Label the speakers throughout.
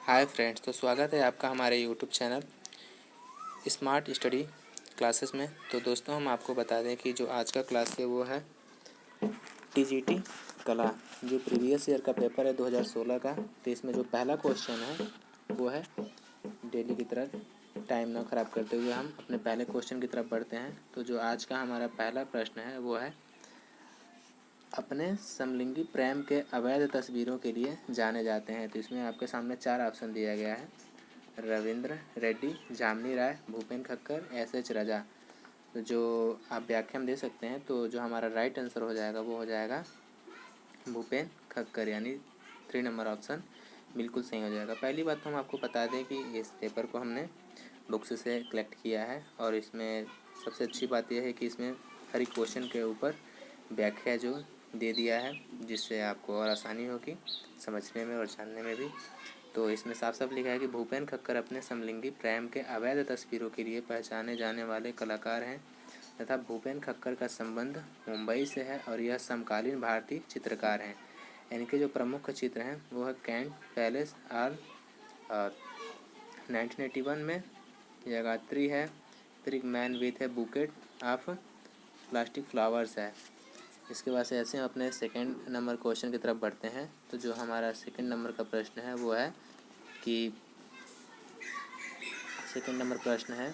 Speaker 1: Hi friends, तो स्वागत है आपका हमारे YouTube channel smart study classes में। तो दोस्तों, हम आपको बता दें कि जो आज का क्लास है वो है टीजीटी कला, जो प्रीवियस ईयर का पेपर है 2016 का। तो इसमें जो पहला क्वेश्चन है वो है, डेली की तरह टाइम ना ख़राब करते हुए हम अपने पहले क्वेश्चन की तरफ बढ़ते हैं। तो जो आज का हमारा पहला प्रश्न है वो है, अपने समलिंगी प्रेम के अवैध तस्वीरों के लिए जाने जाते हैं। तो इसमें आपके सामने 4 ऑप्शन दिया गया है: रविंद्र रेड्डी, जामिनी राय, भूपेन खक्कर, एस.एच. रजा। तो जो आप व्याख्या में दे सकते हैं, तो जो हमारा राइट आंसर हो जाएगा वो हो जाएगा भूपेन खक्कर, यानी 3 नंबर ऑप्शन बिल्कुल सही हो जाएगा। पहली बात तो हम आपको बता दें कि इस पेपर को हमने बुक्स से कलेक्ट किया है, और इसमें सबसे अच्छी बात यह है कि इसमें हर एक क्वेश्चन के ऊपर व्याख्या जो दे दिया है, जिससे आपको और आसानी होगी समझने में और जानने में भी। तो इसमें साफ साफ लिखा है कि भूपेन खक्कर अपने समलिंगी प्रेम के अवैध तस्वीरों के लिए पहचाने जाने वाले कलाकार हैं तथा भूपेन खक्कर का संबंध मुंबई से है और यह समकालीन भारतीय चित्रकार हैं। इनके जो प्रमुख चित्र हैं वो है कैंट पैलेस और 1981 में, यगात्री है, फिर एक मैन विथ है बुकेट ऑफ प्लास्टिक फ्लावर्स है। इसके बाद से ऐसे हम अपने सेकंड नंबर क्वेश्चन की तरफ बढ़ते हैं। तो जो हमारा सेकंड नंबर का प्रश्न है वो है कि सेकंड नंबर प्रश्न है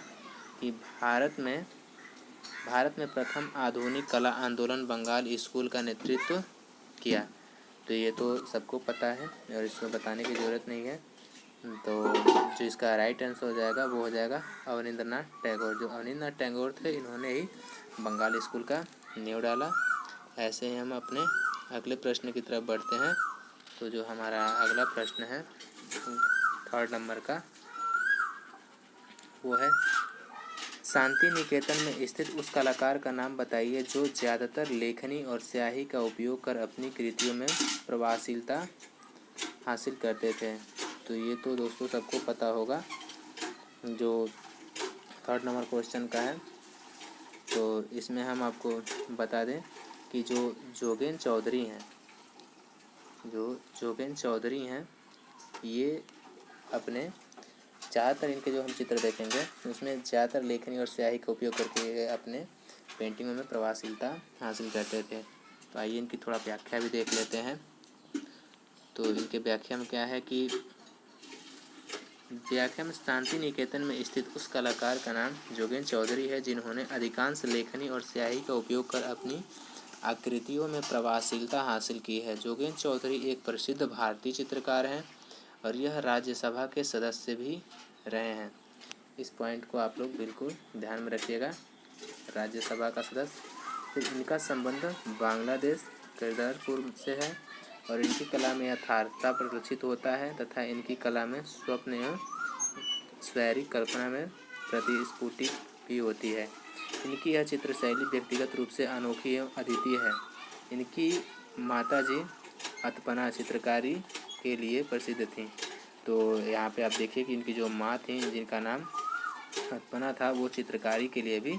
Speaker 1: कि भारत में प्रथम आधुनिक कला आंदोलन बंगाल स्कूल का नेतृत्व किया। तो ये तो सबको पता है और इसको बताने की ज़रूरत नहीं है। तो जो इसका राइट आंसर हो जाएगा वो हो जाएगा अवनींद्रनाथ टैगोर। जो अवनींद्रनाथ टैगोर थे, इन्होंने ही बंगाल स्कूल का नींव डाला। ऐसे ही हम अपने अगले प्रश्न की तरफ बढ़ते हैं। तो जो हमारा अगला प्रश्न है थर्ड नंबर का वो है, शांति निकेतन में स्थित उस कलाकार का नाम बताइए जो ज़्यादातर लेखनी और स्याही का उपयोग कर अपनी कृतियों में प्रभावशीलता हासिल करते थे। तो ये तो दोस्तों सबको पता होगा, जो थर्ड नंबर क्वेश्चन का है। तो इसमें हम आपको बता दें कि जो जोगेन चौधरी हैं, ये अपने ज़्यादातर इनके जो हम चित्र देखेंगे उसमें ज़्यादातर लेखनी और स्याही का उपयोग करके अपने पेंटिंगों में प्रभावशीलता हासिल करते थे। तो आइए इनकी थोड़ा व्याख्या भी देख लेते हैं। तो इनके व्याख्या में क्या है कि शांति निकेतन में स्थित उस कलाकार का नाम जोगेन चौधरी है जिन्होंने अधिकांश लेखनी और स्याही का उपयोग कर अपनी आकृतियों में प्रभावशीलता हासिल की है। जोगेन चौधरी एक प्रसिद्ध भारतीय चित्रकार हैं और यह राज्यसभा के सदस्य भी रहे हैं। इस पॉइंट को आप लोग बिल्कुल ध्यान में रखिएगा, राज्यसभा का सदस्य। फिर इनका संबंध बांग्लादेश केदारपुर से है और इनकी कला में यथार्थता प्रदर्शित होता है तथा इनकी कला में स्वप्न एवं स्वैरिक कल्पना में प्रतिस्फूर्ति भी होती है। इनकी यह चित्र शैली व्यक्तिगत रूप से अनोखी एवं अद्वितीय है। इनकी माताजी अतपना चित्रकारी के लिए प्रसिद्ध थीं। तो यहाँ पे आप देखिए कि इनकी जो माँ थी, जिनका नाम अतपना था, वो चित्रकारी के लिए भी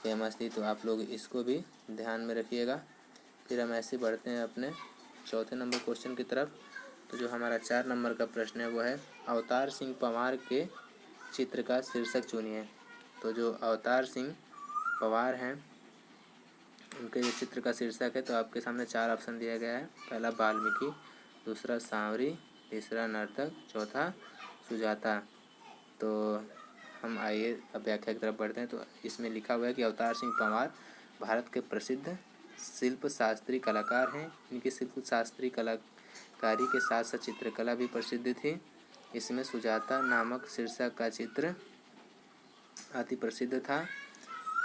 Speaker 1: फेमस थी। तो आप लोग इसको भी ध्यान में रखिएगा। फिर हम ऐसे बढ़ते हैं अपने चौथे नंबर क्वेश्चन की तरफ। तो जो हमारा 4 नंबर का प्रश्न है वो है, अवतार सिंह पंवार के चित्र का शीर्षक चुनिए। तो जो अवतार सिंह पंवार हैं, उनके जो चित्र का शीर्षक है, तो आपके सामने 4 ऑप्शन दिया गया है। पहला वाल्मीकि, दूसरा सांवरी, तीसरा नर्तक, चौथा सुजाता। तो हम आइए अब व्याख्या की तरफ बढ़ते हैं। तो इसमें लिखा हुआ है कि अवतार सिंह पंवार भारत के प्रसिद्ध शिल्प शास्त्री कलाकार हैं। इनकी शिल्प शास्त्री कलाकारी के साथ साथ चित्रकला भी प्रसिद्ध थी। इसमें सुजाता नामक शीर्षक का चित्र अति प्रसिद्ध था।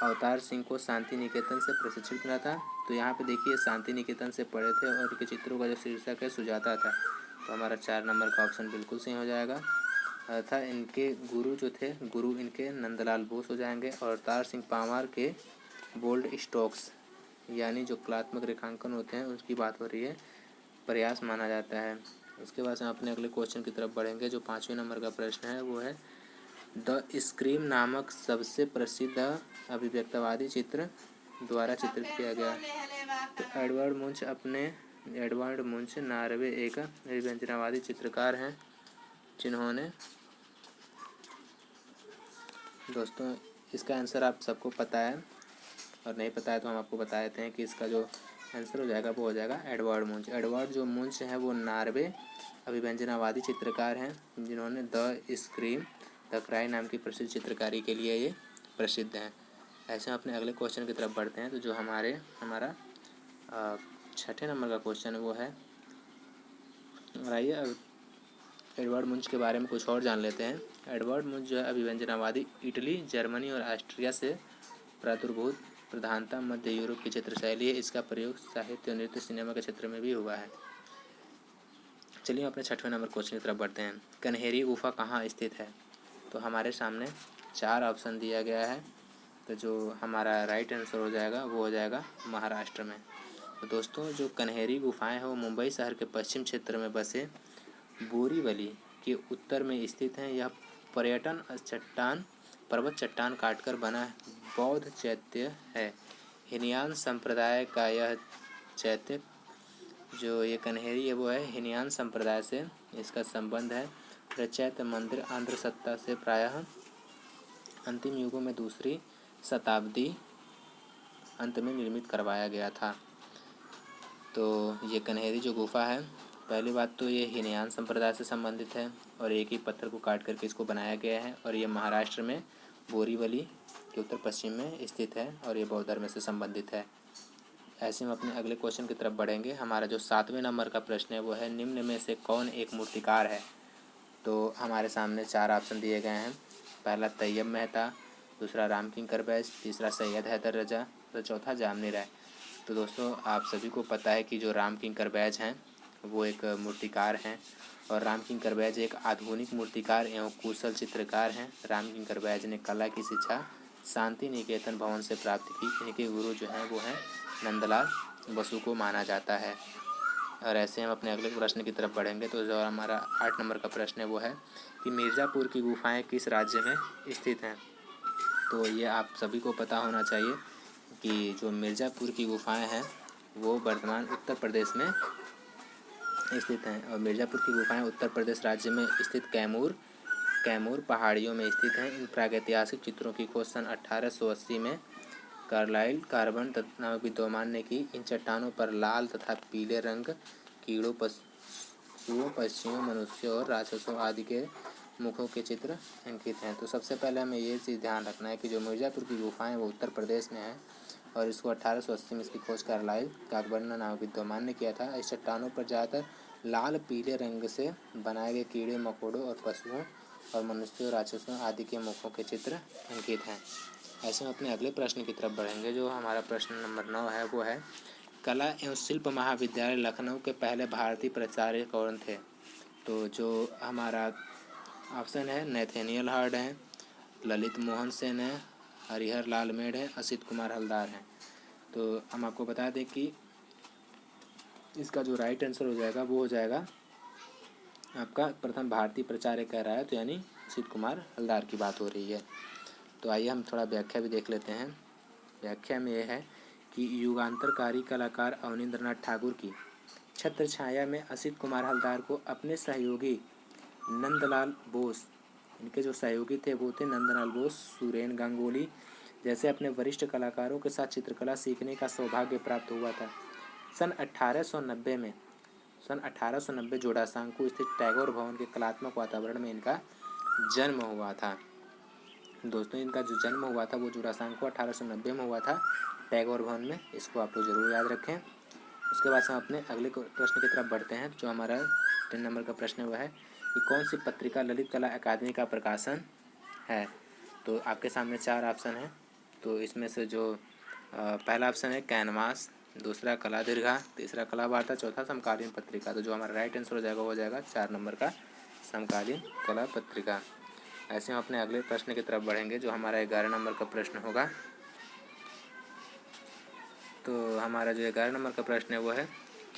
Speaker 1: अवतार सिंह को शांति निकेतन से प्रशिक्षित मिला था। तो यहाँ पे देखिए, शांति निकेतन से पढ़े थे और इनके चित्रों का जो शीर्षक है सुजाता था। तो हमारा 4 नंबर का ऑप्शन बिल्कुल सही हो जाएगा। तथा इनके गुरु जो थे, गुरु इनके नंदलाल बोस हो जाएंगे। और अवतार सिंह पंवार के बोल्ड स्ट्रोक्स, यानी जो कलात्मक रेखांकन होते हैं उसकी बात हो रही है, प्रयास माना जाता है। उसके बाद हम अपने अगले क्वेश्चन की तरफ बढ़ेंगे। जो 5वें नंबर का प्रश्न है वो है, द स्क्रीम नामक सबसे प्रसिद्ध अभिव्यक्तवादी चित्र द्वारा चित्रित किया गया। तो एडवर्ड मुंच नॉर्वे एक अभिव्यंजनावादी चित्रकार हैं। जिन्होंने, दोस्तों इसका आंसर आप सबको पता है, और नहीं पता है तो हम आपको बता देते हैं कि इसका जो आंसर हो जाएगा वो हो जाएगा एडवर्ड मुंच। एडवर्ड जो मुंच है वो नॉर्वे अभिव्यंजनावादी चित्रकार हैं, जिन्होंने द स्क्रीम द क्राई नाम की प्रसिद्ध चित्रकारी के लिए ये प्रसिद्ध हैं। ऐसे हम अपने अगले क्वेश्चन की तरफ बढ़ते हैं। तो जो हमारा छठे नंबर का क्वेश्चन है वो है, और आइए अब एडवर्ड मुंच के बारे में कुछ और जान लेते हैं। एडवर्ड मुंच जो है अभिव्यंजनावादी इटली, जर्मनी और ऑस्ट्रिया से प्रादुर्भूत प्रधानता मध्य यूरोप की चित्रशैली है। इसका प्रयोग साहित्य, नृत्य, सिनेमा के क्षेत्र में भी हुआ है। चलिए अपने छठवें नंबर क्वेश्चन की तरफ बढ़ते हैं। कन्हेरी गुफा कहाँ स्थित है? तो हमारे सामने 4 ऑप्शन दिया गया है। तो जो हमारा राइट आंसर हो जाएगा वो हो जाएगा महाराष्ट्र में। तो दोस्तों जो कन्हेरी गुफाएं हैं वो मुंबई शहर के पश्चिम क्षेत्र में बसे बोरीवली के उत्तर में स्थित हैं। यह पर्वत चट्टान काटकर बना बौद्ध चैत्य है। हीनयान संप्रदाय का यह चैत्य, जो ये कन्हेरी है वो है हीनयान संप्रदाय से इसका संबंध है। चैत्य मंदिर आंध्र सत्ता से प्रायः अंतिम युगों में 2री शताब्दी अंत में निर्मित करवाया गया था। तो ये कन्हेरी जो गुफा है, पहली बात तो ये हीनयान संप्रदाय से संबंधित है और एक ही पत्थर को काट करके इसको बनाया गया है, और ये महाराष्ट्र में बोरीवली के उत्तर पश्चिम में स्थित है और ये बौद्ध धर्म से संबंधित है। ऐसे हम अपने अगले क्वेश्चन की तरफ बढ़ेंगे। हमारा जो 7वें नंबर का प्रश्न है वो है, निम्न में से कौन एक मूर्तिकार है? तो हमारे सामने 4 ऑप्शन दिए गए हैं। पहला तैयब मेहता, दूसरा रामकिंकर बैज, तीसरा सैयद हैदर रजा, तो चौथा जामनी राय। तो दोस्तों आप सभी को पता है कि जो रामकिंकर बैज हैं वो एक मूर्तिकार हैं, और रामकिंकर बैज एक आधुनिक मूर्तिकार एवं कुशल चित्रकार हैं। रामकिंकर बैज ने कला की शिक्षा शांति निकेतन भवन से प्राप्त की। इनके गुरु जो हैं वो हैं नंदलाल बसु को माना जाता है। और ऐसे हम अपने अगले प्रश्न की तरफ बढ़ेंगे। तो जो हमारा 8 नंबर का प्रश्न है वो है कि मिर्ज़ापुर की गुफाएं किस राज्य में स्थित हैं? तो ये आप सभी को पता होना चाहिए कि जो मिर्ज़ापुर की गुफाएं हैं वो वर्तमान उत्तर प्रदेश में स्थित हैं, और मिर्ज़ापुर की गुफाएं उत्तर प्रदेश राज्य में स्थित कैमूर पहाड़ियों में स्थित हैं। इन प्रागैतिहासिक चित्रों की खोज सन 1880 में कार्लाइल कार्बन नामक विद्वान ने की। इन चट्टानों पर लाल तथा पीले रंग कीड़ों, पशुओं, पक्षियों, मनुष्यों और राक्षसों आदि के मुखों के चित्र अंकित हैं। तो सबसे पहले हमें ये चीज़ ध्यान रखना है कि जो मिर्ज़ापुर की गुफाएं वो उत्तर प्रदेश में है, और इसको 1880 में इसकी खोज कार्लाइल कार्बन नामक विद्वान ने किया था। इस चट्टानों पर ज़्यादातर लाल पीले रंग से बनाए गए कीड़े मकोड़ों और पशुओं और मनुष्यों, राक्षसों आदि के मुखों के चित्र अंकित हैं। ऐसे हम अपने अगले प्रश्न की तरफ बढ़ेंगे। जो हमारा प्रश्न नंबर 9 है वो है, कला एवं शिल्प महाविद्यालय लखनऊ के पहले भारतीय प्राचार्य कौन थे? तो जो हमारा ऑप्शन है नैथेनियल हार्ड हैं, ललित मोहन सेन है, हरिहर लाल मेड़ है, असित कुमार हलदार हैं। तो हम आपको बता दें कि इसका जो राइट आंसर हो जाएगा वो हो जाएगा आपका प्रथम भारतीय प्राचार्य कह रहा है, तो यानी असित कुमार हलदार की बात हो रही है। तो आइए हम थोड़ा व्याख्या भी देख लेते हैं। व्याख्या में यह है कि युगांतरकारी कलाकार अवनींद्रनाथ ठाकुर की छत्र छाया में असित कुमार हलदार को अपने सहयोगी नंदलाल बोस, इनके जो सहयोगी थे वो थे नंदलाल बोस, सुरेन गांगुली जैसे अपने वरिष्ठ कलाकारों के साथ चित्रकला सीखने का सौभाग्य प्राप्त हुआ था। सन 1890 जोड़ासांकू स्थित टैगोर भवन के कलात्मक वातावरण में इनका जन्म हुआ था। दोस्तों इनका जो जन्म हुआ था वो जोड़ासांकू 1890 में हुआ था टैगोर भवन में। इसको आप लोग जरूर याद रखें। उसके बाद से हम अपने अगले प्रश्न की तरफ बढ़ते हैं। जो हमारा 10 नंबर का प्रश्न हुआ है कि कौन सी पत्रिका ललित कला अकादमी का प्रकाशन है? तो आपके सामने 4 ऑप्शन हैं। तो इसमें से जो पहला ऑप्शन है कैनवास, दूसरा कला दीर्घा, तीसरा कला वार्ता, चौथा समकालीन पत्रिका। तो जो हमारा राइट आंसर हो जाएगा वो हो जाएगा 4 नंबर का समकालीन कला पत्रिका। ऐसे हम अपने अगले प्रश्न की तरफ बढ़ेंगे। जो हमारा 11 नंबर का प्रश्न होगा। तो हमारा जो 11 नंबर का प्रश्न है वो है,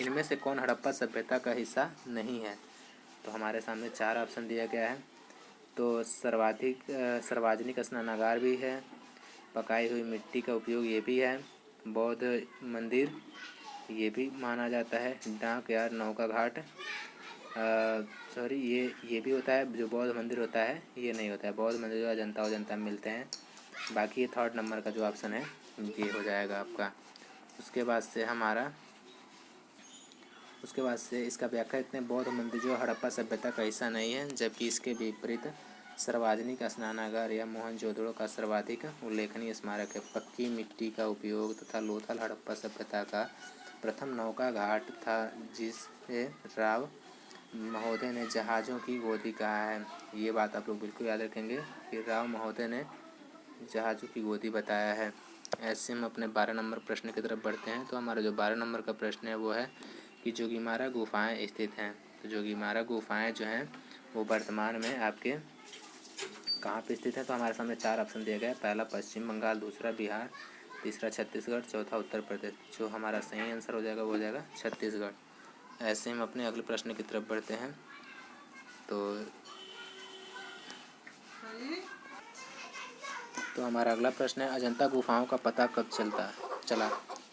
Speaker 1: इनमें से कौन हड़प्पा सभ्यता का हिस्सा नहीं है? तो हमारे सामने 4 ऑप्शन दिया गया है। तो सार्वजनिक स्नानागार भी है, पकाई हुई मिट्टी का उपयोग ये भी है, बौद्ध मंदिर ये भी माना जाता है, डाक यार्ड, नौका घाट सॉरी, ये भी होता है, जो बौद्ध मंदिर होता है ये नहीं होता है। बौद्ध मंदिर जो अजंता में मिलते हैं। बाकी ये 3rd नंबर का जो ऑप्शन है ये हो जाएगा आपका। उसके बाद से इसका व्याख्या इतने बौद्ध मंदिर जो हड़प्पा सभ्यता का हिस्सा नहीं है, जबकि इसके विपरीत सार्वजनिक स्नानागार या मोहनजोदड़ो का सर्वाधिक उल्लेखनीय स्मारक है। पक्की मिट्टी का उपयोग तथा लोथल हड़प्पा सभ्यता का प्रथम नौका घाट था, जिसे राव महोदय ने जहाज़ों की गोदी कहा है। ये बात आप लोग बिल्कुल याद रखेंगे कि राव महोदय ने जहाज़ों की गोदी बताया है। ऐसे हम अपने 12 नंबर प्रश्न की तरफ बढ़ते हैं। तो हमारा जो 12 नंबर का प्रश्न है वो है कि जोगीमारा गुफाएं स्थित हैं। तो जोगीमारा गुफाएं जो हैं वो वर्तमान में आपके कहाँ पे स्थित है? तो हमारे सामने 4 ऑप्शन दिया गया है। पहला पश्चिम बंगाल, दूसरा बिहार, तीसरा छत्तीसगढ़, चौथा उत्तर प्रदेश। जो हमारा सही आंसर हो जाएगा वो हो जाएगा छत्तीसगढ़। ऐसे हम अपने अगले प्रश्न की तरफ बढ़ते हैं। तो हमारा अगला प्रश्न है, अजंता गुफाओं का पता कब चला?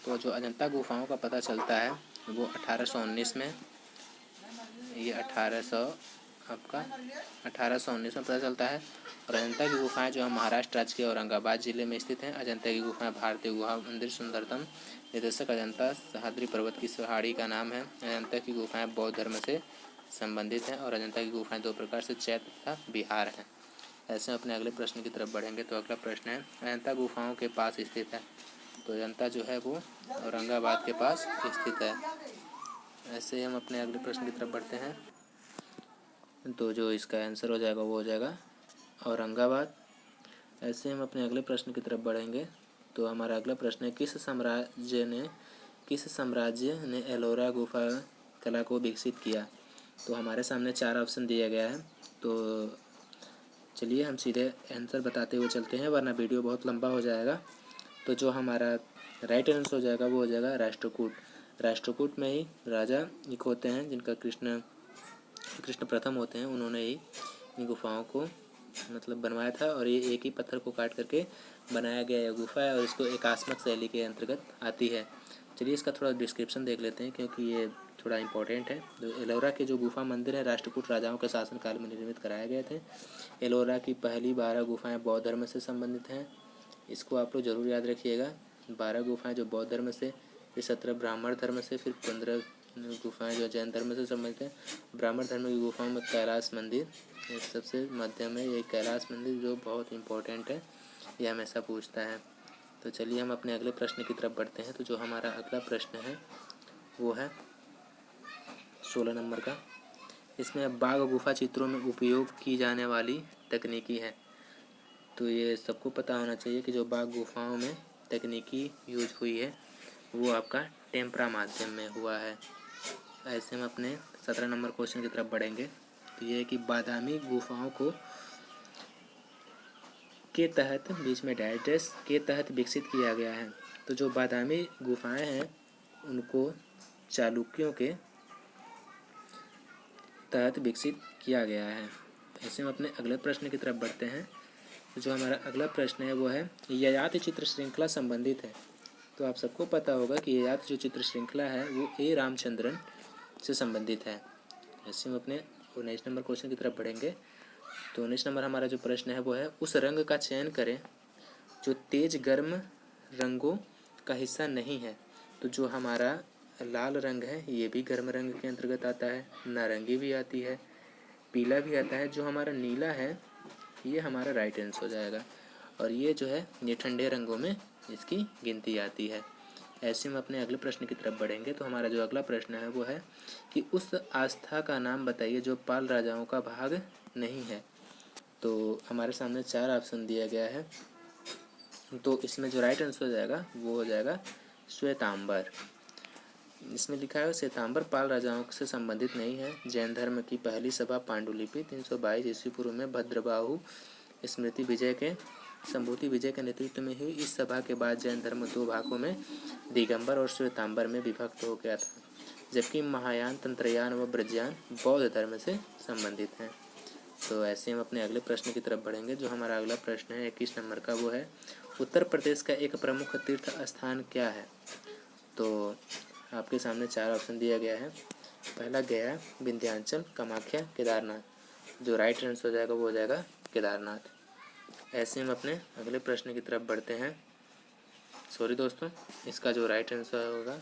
Speaker 1: तो जो अजंता गुफाओं का पता चलता है वो 1819 में, ये 1819 में पता चलता है। और अजंता की गुफाएं जो है महाराष्ट्र राज्य के औरंगाबाद जिले में स्थित हैं। अजंता की गुफाएं भारतीय गुहा मंदिर सुंदरतम निदर्शक अजंता सह्याद्री पर्वत की पहाड़ी का नाम है। अजंता की गुफाएं बौद्ध धर्म से संबंधित हैं और अजंता की गुफाएं 2 प्रकार से चैत्य तथा विहार हैं। ऐसे अपने अगले प्रश्न की तरफ बढ़ेंगे। तो अगला प्रश्न है, अजंता गुफाओं के पास स्थित है। तो अजंता जो है वो औरंगाबाद के पास स्थित है। ऐसे हम अपने अगले प्रश्न की तरफ बढ़ते हैं। तो जो इसका आंसर हो जाएगा वो हो जाएगा औरंगाबाद। ऐसे हम अपने अगले प्रश्न की तरफ बढ़ेंगे। तो हमारा अगला प्रश्न है, किस साम्राज्य ने एलोरा गुफा कला को विकसित किया? तो हमारे सामने 4 ऑप्शन दिया गया है। तो चलिए हम सीधे आंसर बताते हुए चलते हैं, वरना वीडियो बहुत लंबा हो जाएगा। तो जो हमारा राइट आंसर हो जाएगा वो हो जाएगा राष्ट्रकूट। राष्ट्रकूट में ही राजा एक होते हैं जिनका कृष्ण प्रथम होते हैं, उन्होंने ही इन गुफाओं को बनवाया था। और ये एक ही पत्थर को काट करके बनाया गया यह गुफा है और इसको एकास्मक शैली के अंतर्गत आती है। चलिए इसका थोड़ा डिस्क्रिप्शन देख लेते हैं क्योंकि ये थोड़ा इंपॉर्टेंट है। तो एलोरा के जो गुफा मंदिर है राष्ट्रकूट राजाओं के शासनकाल में निर्मित कराए गए थे। एलोरा की पहली 12 गुफाएं बौद्ध धर्म से संबंधित हैं। इसको आप लोग जरूर याद रखिएगा। 12 गुफाएं जो बौद्ध धर्म से, फिर 17 ब्राह्मण धर्म से, फिर 15 गुफाएं जो जैन धर्म से संबंधित हैं। ब्राह्मण धर्म की गुफाओं में कैलाश मंदिर सबसे मध्य में, ये कैलाश मंदिर जो बहुत इम्पोर्टेंट है, ये हमेशा पूछता है। तो चलिए हम अपने अगले प्रश्न की तरफ बढ़ते हैं। तो जो हमारा अगला प्रश्न है वो है 16 नंबर का। इसमें बाघ गुफा चित्रों में उपयोग की जाने वाली तकनीकी है। तो ये सबको पता होना चाहिए कि जो बाघ गुफाओं में तकनीकी यूज हुई है वो आपका टेम्परा माध्यम में हुआ है। ऐसे हम अपने 17 नंबर क्वेश्चन की तरफ बढ़ेंगे। तो ये है कि बादामी गुफाओं को के तहत बीच में डायड्रेस के तहत विकसित किया गया है। तो जो बादामी गुफाएं हैं उनको चालुक्यों के तहत विकसित किया गया है। ऐसे हम अपने अगले प्रश्न की तरफ बढ़ते हैं। तो जो हमारा अगला प्रश्न है वो है, ययाति चित्र श्रृंखला संबंधित है। तो आप सबको पता होगा कि ययाति जो चित्र श्रृंखला है वो ए रामचंद्रन से संबंधित है। ऐसे हम अपने 19 नंबर क्वेश्चन की तरफ बढ़ेंगे। तो 19 नंबर हमारा जो प्रश्न है वो है, उस रंग का चयन करें जो तेज गर्म रंगों का हिस्सा नहीं है। तो जो हमारा लाल रंग है ये भी गर्म रंग के अंतर्गत आता है, नारंगी भी आती है, पीला भी आता है। जो हमारा नीला है ये हमारा राइट आंसर हो जाएगा। और ये जो है ये ठंडे रंगों में इसकी गिनती आती है। ऐसे हम अपने अगले प्रश्न की तरफ बढ़ेंगे। तो हमारा जो अगला प्रश्न है वो है कि उस आस्था का नाम बताइए जो पाल राजाओं का भाग नहीं है। तो हमारे सामने 4 ऑप्शन दिया गया है। तो इसमें जो राइट आंसर हो जाएगा वो हो जाएगा श्वेतांबर। इसमें लिखा है श्वेतांबर पाल राजाओं से संबंधित नहीं है। जैन धर्म की पहली सभा पांडुलिपि 322 ईस्वी पूर्व में भद्रबाहु स्मृति विजय के संभूति विजय के नेतृत्व में हुई। इस सभा के बाद जैन धर्म 2 भागों में दिगंबर और श्वेतांबर में विभक्त हो गया था, जबकि महायान, तंत्रयान व ब्रजयान बौद्ध धर्म से संबंधित हैं। तो ऐसे हम अपने अगले प्रश्न की तरफ बढ़ेंगे। जो हमारा अगला प्रश्न है 21 नंबर का वो है, उत्तर प्रदेश का एक प्रमुख तीर्थ स्थान क्या है? तो आपके सामने 4 ऑप्शन दिया गया है। पहला गया, विंध्याचल, कामाख्या, केदारनाथ। जो राइट आंसर हो जाएगा वो हो जाएगा केदारनाथ। ऐसे हम अपने अगले प्रश्न की तरफ बढ़ते हैं। सॉरी दोस्तों, इसका जो राइट आंसर होगा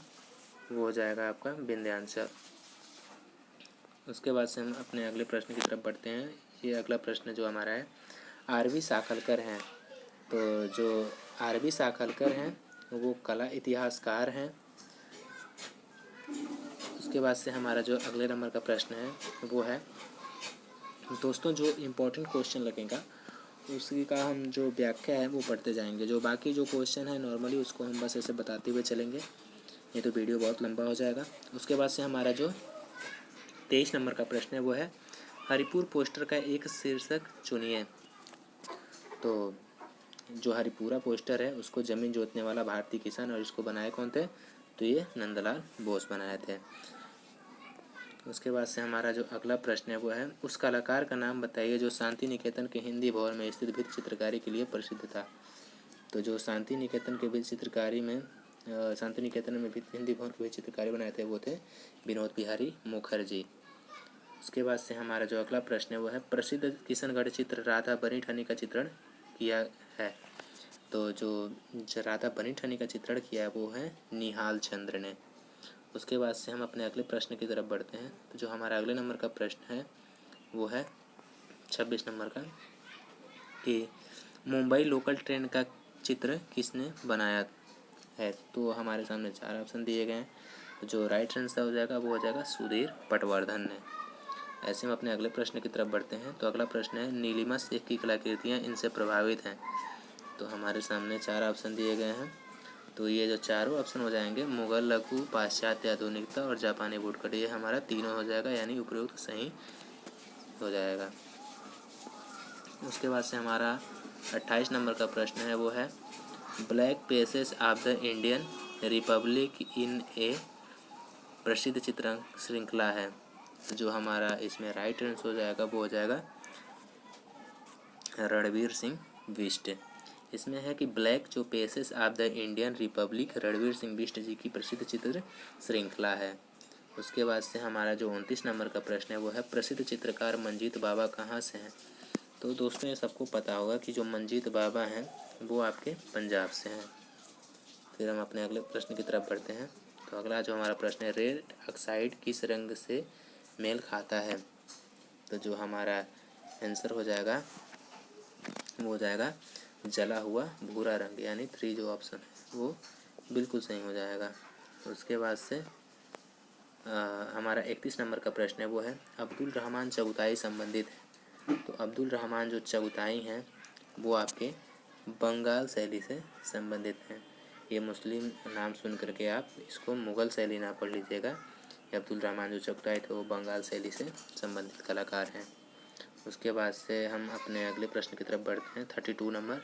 Speaker 1: वो हो जाएगा आपका विंध्याचल। उसके बाद से हम अपने अगले प्रश्न की तरफ बढ़ते हैं। ये अगला प्रश्न जो हमारा है, आरवी साखलकर हैं। तो जो आरवी साखलकर हैं वो कला इतिहासकार हैं। उसके बाद से हमारा जो अगले नंबर का प्रश्न है वो है दोस्तों, जो इम्पोर्टेंट क्वेश्चन लगेगा उसी का हम जो व्याख्या है वो पढ़ते जाएंगे। जो बाकी जो क्वेश्चन है नॉर्मली उसको हम बस ऐसे बताते हुए चलेंगे, ये तो वीडियो बहुत लंबा हो जाएगा। उसके बाद से हमारा जो 23 नंबर का प्रश्न है वो है, हरिपुर पोस्टर का एक शीर्षक चुनिए। तो जो हरिपुरा पोस्टर है उसको ज़मीन जोतने वाला भारतीय किसान, और इसको बनाए कौन थे? तो ये नंदलाल बोस बनाए थे। उसके बाद से हमारा जो अगला प्रश्न है वो है, उस कलाकार का नाम बताइए जो शांति निकेतन के हिंदी भवन में स्थित भित्ति चित्रकारी के लिए प्रसिद्ध था। तो जो शांति निकेतन के भित्ति चित्रकारी में शांति निकेतन में हिंदी भवन के भित्ति चित्रकारी बनाए थे वो थे विनोद बिहारी मुखर्जी। उसके बाद से हमारा जो अगला प्रश्न है वो है, प्रसिद्ध किशनगढ़ चित्र राधा बनी ठनी का चित्रण किया है। तो जो राधा बनी ठनी का चित्रण किया है वो है निहाल चंद्र ने। उसके बाद से हम अपने अगले प्रश्न की तरफ बढ़ते हैं। तो जो हमारा अगले नंबर का प्रश्न है वो है 26 नंबर का, कि मुंबई लोकल ट्रेन का चित्र किसने बनाया है। तो हमारे सामने 4 ऑप्शन दिए गए हैं। तो जो राइट आंसर हो जाएगा वो हो जाएगा सुधीर पटवर्धन ने। ऐसे हम अपने अगले प्रश्न की तरफ बढ़ते हैं। तो अगला प्रश्न है, नीलिमा शेख की कलाकृतियाँ इनसे प्रभावित हैं। तो हमारे सामने 4 ऑप्शन दिए गए हैं। तो ये जो चारों ऑप्शन हो जाएंगे, मुगल लघु, पाश्चात्य आधुनिकता और जापानी वुडकट, ये हमारा तीनों हो जाएगा, यानी उपयुक्त सही हो जाएगा। उसके बाद से हमारा 28 नंबर का प्रश्न है वो है, black paces of the Indian republic in a प्रसिद्ध चित्र श्रृंखला है। जो हमारा इसमें राइट आंसर हो जाएगा वो हो जाएगा रणवीर सिंह बिष्ट। इसमें है कि ब्लैक जो paces of the Indian republic Ranveer Singh Bisht ji की प्रसिद्ध चित्र श्रृंखला है। उसके बाद से हमारा जो 29 नंबर का प्रश्न है वो है, प्रसिद्ध चित्रकार मंजीत बाबा कहाँ से हैं। तो दोस्तों ये सबको पता होगा कि जो मंजीत बाबा हैं वो आपके पंजाब से हैं। फिर हम अपने अगले प्रश्न की तरफ बढ़ते हैं। तो अगला जो हमारा प्रश्न है, रेड ऑक्साइड किस रंग से मेल खाता है। तो जो हमारा आंसर हो जाएगा वो हो जाएगा जला हुआ भूरा रंग, यानी 3 जो ऑप्शन है वो बिल्कुल सही हो जाएगा। उसके बाद से हमारा 31 नंबर का प्रश्न है वो है, अब्दुल रहमान चगताई संबंधित है। तो अब्दुल रहमान जो चगताई हैं वो आपके बंगाल शैली से संबंधित हैं। ये मुस्लिम नाम सुन करके आप इसको मुग़ल शैली ना पढ़ लीजिएगा। अब्दुल रहमान जो चगताई थे वो बंगाल शैली से संबंधित कलाकार हैं। उसके बाद से हम अपने अगले प्रश्न की तरफ बढ़ते हैं, 32 नंबर।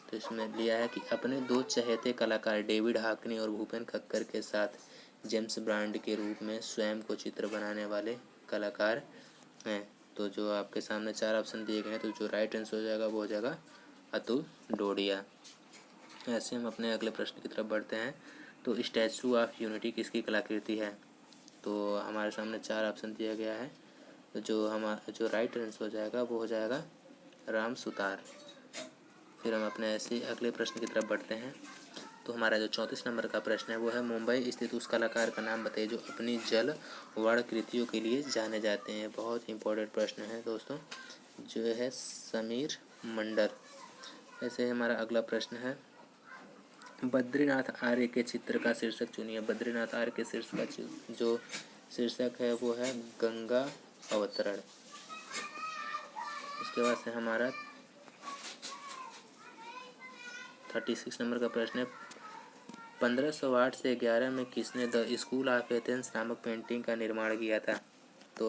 Speaker 1: तो इसमें लिया है कि अपने 2 चहेते कलाकार डेविड हाकनी और भूपेन खक्कर के साथ जेम्स ब्रांड के रूप में स्वयं को चित्र बनाने वाले कलाकार हैं। तो जो आपके सामने 4 ऑप्शन दिए गए हैं, तो जो राइट आंसर हो जाएगा वो हो जाएगा अतुल डोडिया। ऐसे हम अपने अगले प्रश्न की तरफ बढ़ते हैं। तो स्टैचू ऑफ यूनिटी किसकी कलाकृति है। तो हमारे सामने 4 ऑप्शन दिया गया है। तो जो राइट आंसर हो जाएगा वो हो जाएगा राम सुतार। फिर हम अपने ऐसे अगले प्रश्न की तरफ बढ़ते हैं। तो हमारा जो 34 नंबर का प्रश्न है वो है, मुंबई स्थित उस कलाकार का नाम बताइए जो अपनी जल वर्ण कृतियों के लिए जाने जाते हैं। बहुत इंपॉर्टेंट प्रश्न है दोस्तों, जो है समीर मंडल। ऐसे हमारा अगला प्रश्न है, बद्रीनाथ आर्य के चित्र का शीर्षक चुनिए। बद्रीनाथ आर्य के शीर्षक का जो शीर्षक है वो है गंगा अवतरण। उसके बाद से हमारा 36 नंबर का प्रश्न है, 1508 से 11 में किसने द स्कूल ऑफ एथेंस नामक पेंटिंग का निर्माण किया था। तो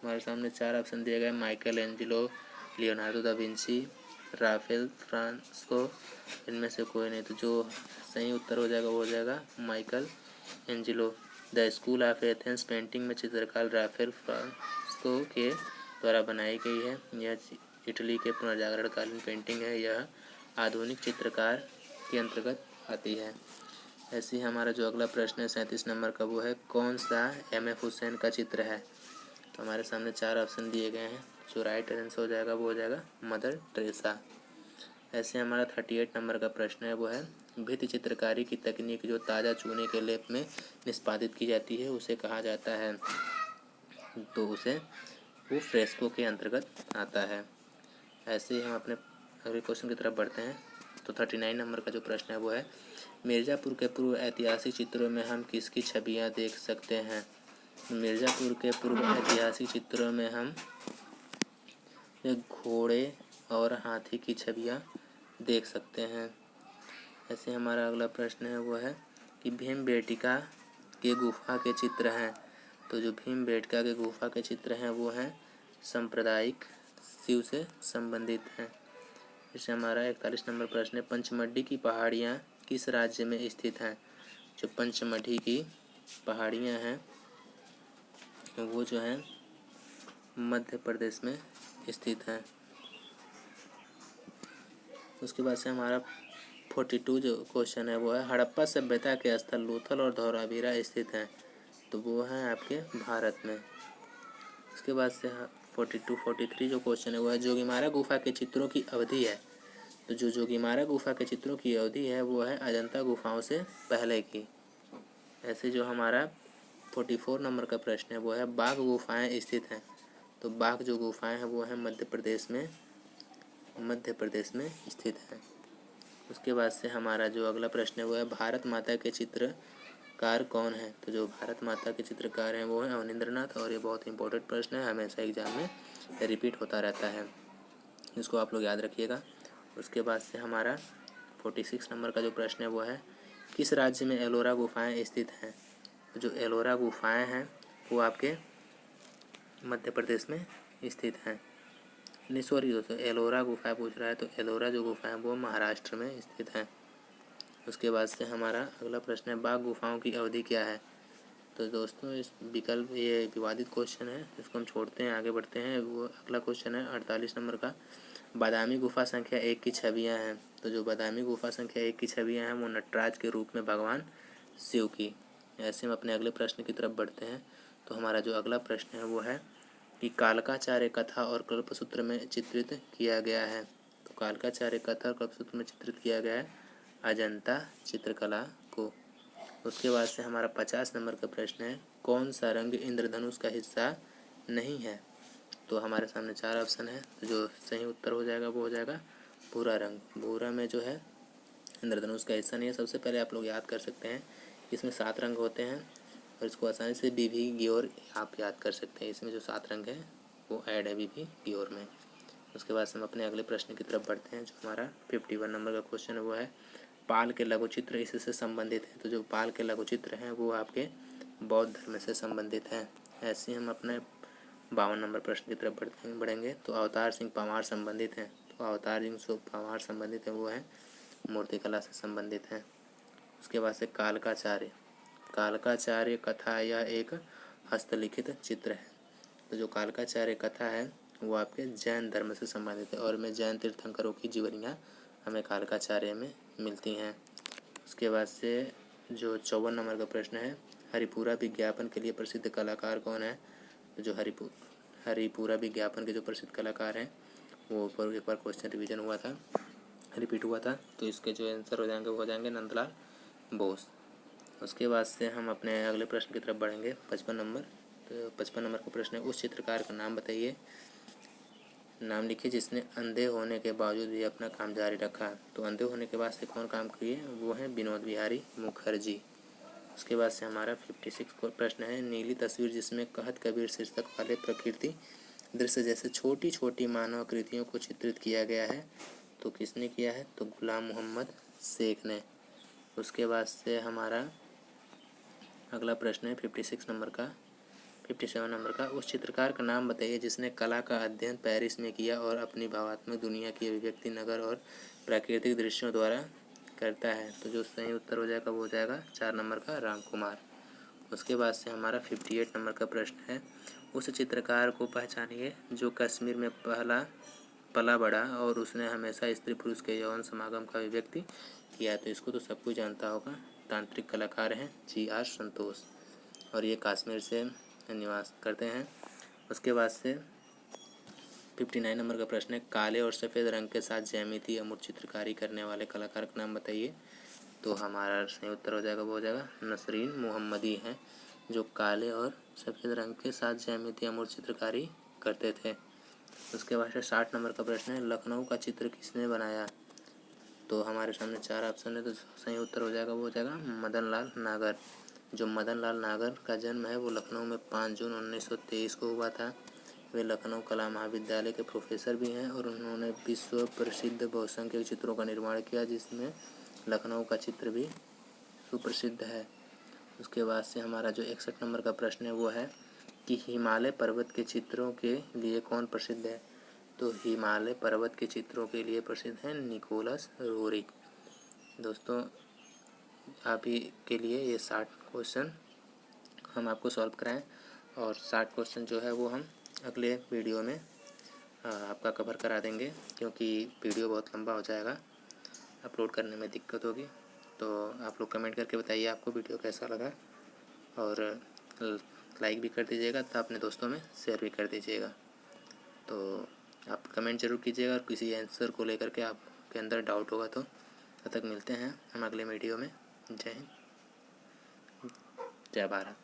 Speaker 1: हमारे सामने 4 ऑप्शन दिए गए, Michelangelo, Leonardo da Vinci, Raphael Francesco, इनमें से कोई नहीं। तो जो सही उत्तर हो जाएगा वो हो जाएगा Michael Angelo. The school of Athens painting में चित्रकार राफेल फ्रांस्को के द्वारा बनाई गई है। यह इटली के पुनर्जागरणकालीन पेंटिंग है। यह आधुनिक चित्रकार के अंतर्गत आती है। ऐसे ही हमारा जो अगला प्रश्न है 37 नंबर का, वो है कौन सा M.F. हुसैन का चित्र है। तो हमारे सामने 4 ऑप्शन दिए गए हैं, जो राइट आंसर हो जाएगा वो हो जाएगा मदर टेरेसा। ऐसे हमारा 38 नंबर का प्रश्न है, वो है भित्ति चित्रकारी की तकनीक जो ताज़ा चूने के लेप में निष्पादित की जाती है उसे कहा जाता है। तो उसे वो फ्रेस्को के अंतर्गत आता है। ऐसे ही हम अपने अगले क्वेश्चन की तरफ बढ़ते हैं। तो 39 नंबर का जो प्रश्न है वो है मिर्ज़ापुर के पूर्व ऐतिहासिक चित्रों में हम किसकी छवियां देख सकते हैं। मिर्ज़ापुर के पूर्व ऐतिहासिक चित्रों में हम घोड़े और हाथी की छवियां देख सकते हैं। ऐसे हमारा अगला प्रश्न है वो है कि भीमबेटका के गुफा के चित्र हैं। तो जो भीमबेटका के गुफा के चित्र हैं वो हैं सांप्रदायिक शिव से संबंधित हैं। इससे हमारा 41 नंबर प्रश्न है पंचमढ़ी की पहाड़ियाँ किस राज्य में स्थित हैं। जो पंचमढ़ी की पहाड़ियाँ हैं वो जो है मध्य प्रदेश में स्थित हैं। उसके बाद से हमारा 42 जो क्वेश्चन है वो है हड़प्पा सभ्यता के स्थल लोथल और धौलावीरा स्थित हैं। तो वो हैं आपके भारत में। उसके बाद से 43 जो क्वेश्चन है वो है जोगीमारा गुफा के चित्रों की अवधि है। तो जो जोगीमारा गुफा के चित्रों की अवधि है वो है अजंता गुफाओं से पहले की। ऐसे जो हमारा 44 नंबर का प्रश्न है वो है बाघ गुफाएं स्थित हैं। तो बाघ जो गुफाएं हैं वो है मध्य प्रदेश में स्थित है। उसके बाद से हमारा जो अगला प्रश्न है वो है भारत माता के चित्रकार कौन है। तो जो भारत माता के चित्रकार हैं वो है अवनींद्रनाथ। और ये बहुत इंपॉर्टेंट प्रश्न है, हमेशा एग्जाम में रिपीट होता रहता है, इसको आप लोग याद रखिएगा। उसके बाद से हमारा 46 नंबर का जो प्रश्न है वो है किस राज्य में एलोरा गुफाएं स्थित हैं। तो जो एलोरा गुफाएं हैं वो आपके मध्य प्रदेश में स्थित हैं। नहीं सॉरी दोस्तों, एलोरा गुफा पूछ रहा है तो एलोरा जो गुफा है वो महाराष्ट्र में स्थित है। उसके बाद से हमारा अगला प्रश्न है बाघ गुफाओं की अवधि क्या है। तो दोस्तों इस विकल्प ये विवादित क्वेश्चन है, इसको हम छोड़ते हैं, आगे बढ़ते हैं। वो अगला क्वेश्चन है 48 नंबर का बादामी गुफा संख्या 1 की छवियां हैं। तो जो बादामी गुफा संख्या 1 की छवियां हैं वो नटराज के रूप में भगवान शिव की। ऐसे हम अपने अगले प्रश्न की तरफ बढ़ते हैं। तो हमारा जो अगला प्रश्न है वो है कि कालकाचार्य कथा और कल्पसूत्र में चित्रित किया गया है। तो कालकाचार्य कथा और कल्पसूत्र में चित्रित किया गया है अजंता चित्रकला को। उसके बाद से हमारा 50 नंबर का प्रश्न है कौन सा रंग इंद्रधनुष का हिस्सा नहीं है। तो हमारे सामने 4 ऑप्शन है, तो जो सही उत्तर हो जाएगा वो हो जाएगा भूरा रंग। भूरा में जो है इंद्रधनुष का हिस्सा नहीं है। सबसे पहले आप लोग याद कर सकते हैं इसमें 7 रंग होते हैं और इसको आसानी से बीभी ग्योर आप याद कर सकते हैं। इसमें जो 7 रंग है वो ऐड है बीभी ग्योर में। उसके बाद से हम अपने अगले प्रश्न की तरफ बढ़ते हैं। जो हमारा 51 नंबर का क्वेश्चन है वो है पाल के लघुचित्र इससे संबंधित है। तो जो पाल के लघुचित्र हैं वो आपके बौद्ध धर्म से संबंधित हैं। ऐसे हम अपने 52 नंबर प्रश्न की तरफ बढ़ेंगे। तो अवतार सिंह पंवार संबंधित हैं। तो अवतार सिंह पंवार संबंधित है वो है मूर्तिकला से संबंधित हैं। उसके बाद से कालकाचार्य कथा यह एक हस्तलिखित चित्र है। तो जो कालकाचार्य कथा है वो आपके जैन धर्म से संबंधित है और में जैन तीर्थंकरों की जीवनियाँ हमें कालकाचार्य में मिलती हैं। उसके बाद से जो 54 नंबर का प्रश्न है हरिपुरा विज्ञापन के लिए प्रसिद्ध कलाकार कौन है। तो जो हरिपुरा विज्ञापन के जो प्रसिद्ध कलाकार हैं वो ऊपर एक बार क्वेश्चन रिवीजन हुआ था, रिपीट हुआ था। तो इसके जो आंसर हो जाएंगे वो हो जाएंगे नंदलाल बोस। उसके बाद से हम अपने अगले प्रश्न की तरफ बढ़ेंगे 55 नंबर। तो 55 नंबर का प्रश्न है उस चित्रकार का नाम बताइए, नाम लिखिए जिसने अंधे होने के बावजूद भी अपना काम जारी रखा। तो अंधे होने के बाद से कौन काम किए, वो हैं विनोद बिहारी मुखर्जी। उसके बाद से हमारा 56 को प्रश्न है नीली तस्वीर जिसमें कहत कबीर शीर्षक वाले प्रकृति दृश्य जैसे छोटी छोटी मानव आकृतियों को चित्रित किया गया है, तो किसने किया है, तो गुलाम मोहम्मद शेख ने। उसके बाद से हमारा अगला प्रश्न है 57 नंबर का उस चित्रकार का नाम बताइए जिसने कला का अध्ययन पेरिस में किया और अपनी भावात्मक दुनिया की अभिव्यक्ति नगर और प्राकृतिक दृश्यों द्वारा करता है। तो जो सही उत्तर हो जाएगा वो हो जाएगा 4 नंबर का राम कुमार। उसके बाद से हमारा 58 नंबर का प्रश्न है उस चित्रकार को पहचानिए जो कश्मीर में पला बड़ा और उसने हमेशा स्त्री पुरुष के यौन समागम का अभिव्यक्ति किया। तो इसको तो सब कुछ जानता होगा, लोकतांत्रिक कलाकार हैं GR संतोष, और ये कश्मीर से निवास करते हैं। उसके बाद से 59 नंबर का प्रश्न है, काले और सफ़ेद रंग के साथ ज्यामिति या मूर्त चित्रकारी करने वाले कलाकार का नाम बताइए। तो हमारा सही उत्तर हो जाएगा, वो हो जाएगा नसरीन मोहम्मदी हैं, जो काले और सफ़ेद रंग के साथ ज्यामिति या मूर्त चित्रकारी करते थे। उसके बाद से 60 नंबर का प्रश्न है, लखनऊ का चित्र किसने बनाया। तो हमारे सामने 4 ऑप्शन है, तो सही उत्तर हो जाएगा, वो हो जाएगा मदन लाल नागर। जो मदन लाल नागर का जन्म है वो लखनऊ में 5 जून 1923 को हुआ था। वे लखनऊ कला महाविद्यालय के प्रोफेसर भी हैं और उन्होंने विश्व प्रसिद्ध बहुसंख्यक चित्रों का निर्माण किया, जिसमें लखनऊ का चित्र भी सुप्रसिद्ध है। उसके बाद से हमारा जो 61 नंबर का प्रश्न है वो है कि हिमालय पर्वत के चित्रों के लिए कौन प्रसिद्ध है। तो हिमालय पर्वत के चित्रों के लिए प्रसिद्ध है निकोलस रोरिक। दोस्तों, आप ही के लिए ये 60 क्वेश्चन हम आपको सॉल्व कराएं, और 60 क्वेश्चन जो है वो हम अगले वीडियो में आपका कवर करा देंगे, क्योंकि वीडियो बहुत लंबा हो जाएगा, अपलोड करने में दिक्कत होगी। तो आप लोग कमेंट करके बताइए आपको वीडियो कैसा लगा, और लाइक भी कर दीजिएगा, तो अपने दोस्तों में शेयर भी कर दीजिएगा। तो आप कमेंट जरूर कीजिएगा, और किसी आंसर को लेकर के आपके अंदर डाउट होगा तो तब तक मिलते हैं हम अगले वीडियो में। जय हिंद, जय भारत।